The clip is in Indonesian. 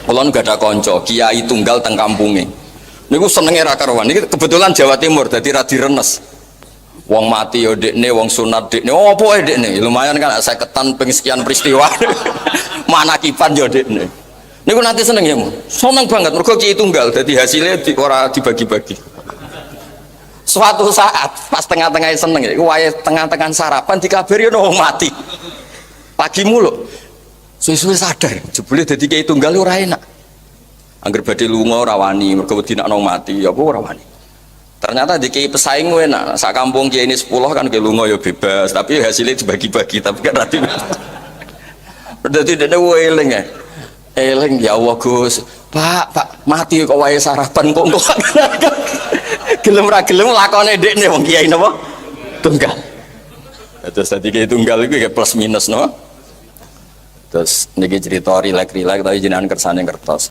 Kula nu ada kanca kiai tunggal teng kampunge. Niku senenge ra karuan. Niki kebetulan Jawa Timur dadi ra direnes. Wong mati yo dekne, wong sunat dekne. Opo ae dekne? Lumayan kan 50-an ping sekian peristiwa. Manakipan yo dekne. Niku nanti seneng ya, seneng banget mergo kiai tunggal dadi hasilnya ora dibagi-bagi. Suatu saat pas tengah-tengah seneng iku wae tengah-tengah sarapan dikabari ono wong mati. Pagi mulu. Suwe-suwe sadar, jebule dadi kiai tunggal ora enak. Angger badhe lunga ora wani, mergo wedi nek mati, ya apa ora wani. Ternyata di kiai pesaing enak, sak kampung kiai ini 10 kan kiai lunga ya bebas, tapi hasilnya dibagi-bagi, tapi kan rati. Dadi dene eling ya. Eling ya Allah Gus. Pak, mati kok wae sarapan kok gelem ra gelem lakone dekne wong kiai napa? Tunggal. Terus tadi kiai tunggal iku plus minus napa? Terus niki cerita rilek-rilek tapi jenengan kersane kertos.